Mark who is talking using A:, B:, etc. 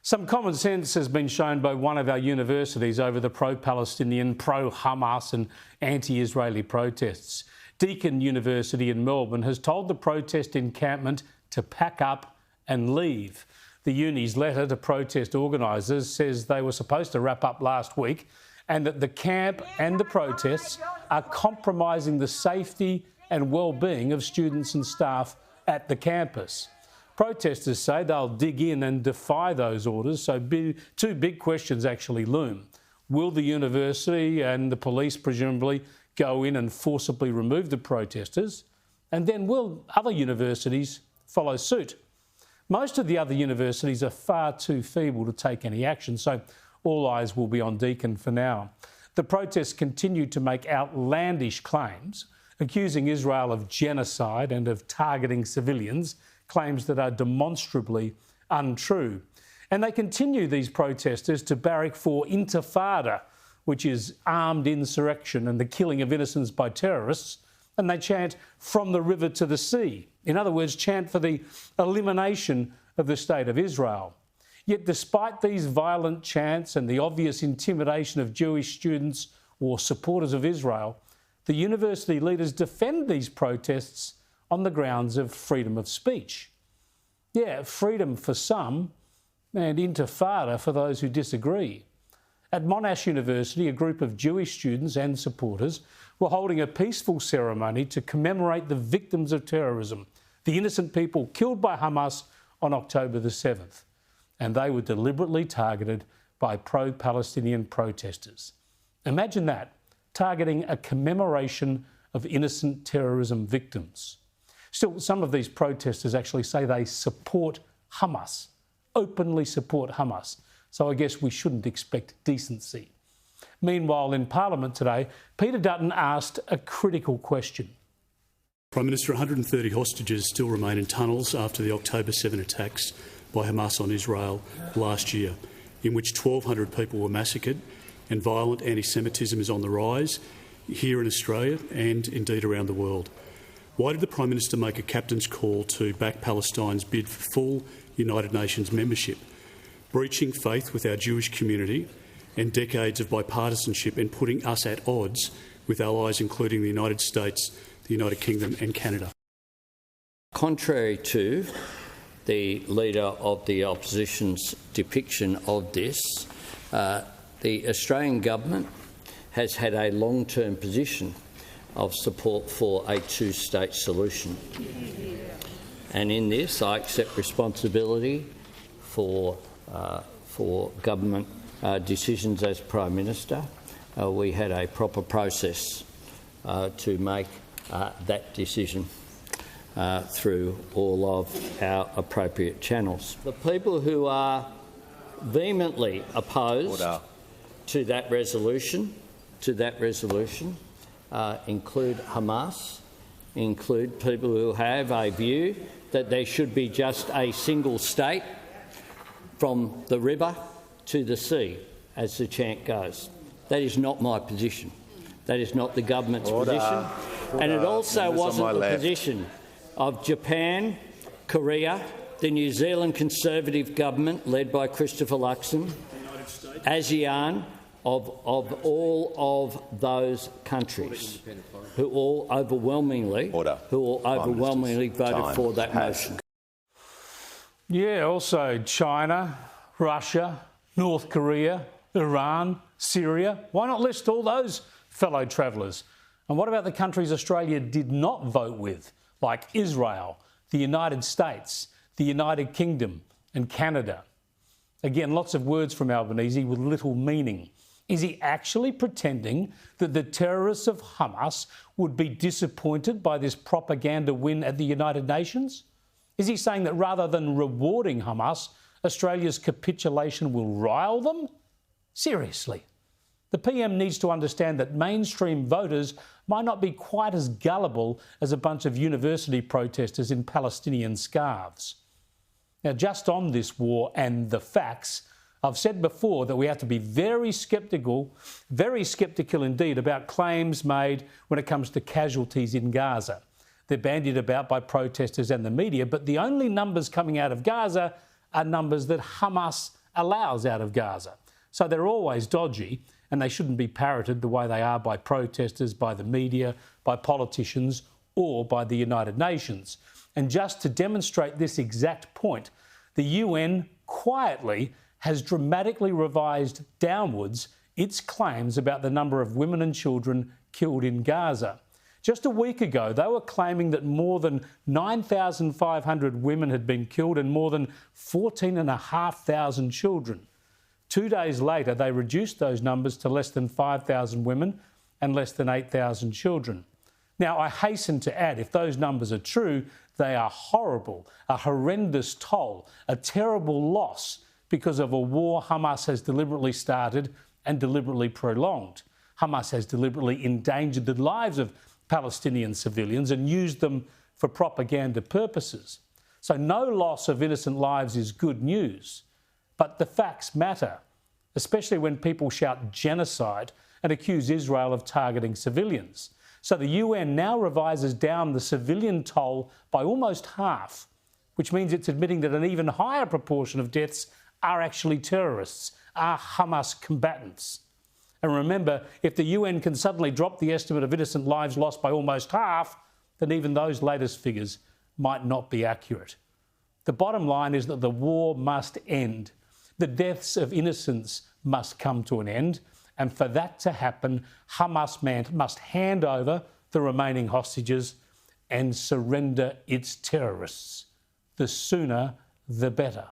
A: Some common sense has been shown by one of our universities over the pro-Palestinian, pro-Hamas and anti-Israeli protests. Deakin University in Melbourne has told the protest encampment to pack up and leave. The uni's letter to protest organisers says they were supposed to wrap up last week and that the camp and the protests are compromising the safety and well-being of students and staff at the campus. Protesters say they'll dig in and defy those orders, so two big questions actually loom. Will the university and the police presumably go in and forcibly remove the protesters? And then will other universities follow suit? Most of the other universities are far too feeble to take any action, so all eyes will be on Deakin for now. The protests continue to make outlandish claims, accusing Israel of genocide and of targeting civilians, claims that are demonstrably untrue. And they continue, these protesters, to barrack for intifada, which is armed insurrection and the killing of innocents by terrorists, and they chant from the river to the sea. In other words, chant for the elimination of the State of Israel. Yet despite these violent chants and the obvious intimidation of Jewish students or supporters of Israel, the university leaders defend these protests on the grounds of freedom of speech. Yeah, freedom for some and intifada for those who disagree. At Monash University, a group of Jewish students and supporters were holding a peaceful ceremony to commemorate the victims of terrorism, the innocent people killed by Hamas on October the 7th. And they were deliberately targeted by pro-Palestinian protesters. Imagine that, targeting a commemoration of innocent terrorism victims. Still, some of these protesters actually say they support Hamas, openly support Hamas. So I guess we shouldn't expect decency. Meanwhile, in Parliament today, Peter Dutton asked a critical question.
B: Prime Minister, 130 hostages still remain in tunnels after the October 7 attacks by Hamas on Israel last year, in which 1,200 people were massacred, and violent anti-Semitism is on the rise here in Australia and indeed around the world. Why did the Prime Minister make a captain's call to back Palestine's bid for full United Nations membership, breaching faith with our Jewish community and decades of bipartisanship and putting us at odds with allies including the United States, the United Kingdom and Canada?
C: Contrary to the Leader of the Opposition's depiction of this, the Australian Government has had a long-term position of support for a two-state solution. And in this, I accept responsibility for government decisions as Prime Minister. We had a proper process to make that decision through all of our appropriate channels. The people who are vehemently opposed to that resolution, include Hamas, include people who have a view that there should be just a single state from the river to the sea, as the chant goes. That is not my position. That is not the government's position. And it also wasn't the position of Japan, Korea, the New Zealand Conservative government led by Christopher Luxon, ASEAN, of all of those countries who all overwhelmingly voted for that motion.
A: Yeah, also China, Russia, North Korea, Iran, Syria. Why not list all those fellow travellers? And what about the countries Australia did not vote with, like Israel, the United States, the United Kingdom and Canada? Again, lots of words from Albanese with little meaning. Is he actually pretending that the terrorists of Hamas would be disappointed by this propaganda win at the United Nations? Is he saying that rather than rewarding Hamas, Australia's capitulation will rile them? Seriously. The PM needs to understand that mainstream voters might not be quite as gullible as a bunch of university protesters in Palestinian scarves. Now, just on this war and the facts, I've said before that we have to be very sceptical indeed about claims made when it comes to casualties in Gaza. They're bandied about by protesters and the media, but the only numbers coming out of Gaza are numbers that Hamas allows out of Gaza. So they're always dodgy, and they shouldn't be parroted the way they are by protesters, by the media, by politicians, or by the United Nations. And just to demonstrate this exact point, the UN quietly has dramatically revised downwards its claims about the number of women and children killed in Gaza. Just a week ago, they were claiming that more than 9,500 women had been killed and more than 14,500 children. 2 days later, they reduced those numbers to less than 5,000 women and less than 8,000 children. Now, I hasten to add, if those numbers are true, they are horrible, a horrendous toll, a terrible loss because of a war Hamas has deliberately started and deliberately prolonged. Hamas has deliberately endangered the lives of Palestinian civilians and used them for propaganda purposes. So no loss of innocent lives is good news. But the facts matter, especially when people shout genocide and accuse Israel of targeting civilians. So the UN now revises down the civilian toll by almost half, which means it's admitting that an even higher proportion of deaths are actually terrorists, are Hamas combatants. And remember, if the UN can suddenly drop the estimate of innocent lives lost by almost half, then even those latest figures might not be accurate. The bottom line is that the war must end. The deaths of innocents must come to an end. And for that to happen, Hamas must hand over the remaining hostages and surrender its terrorists. The sooner, the better.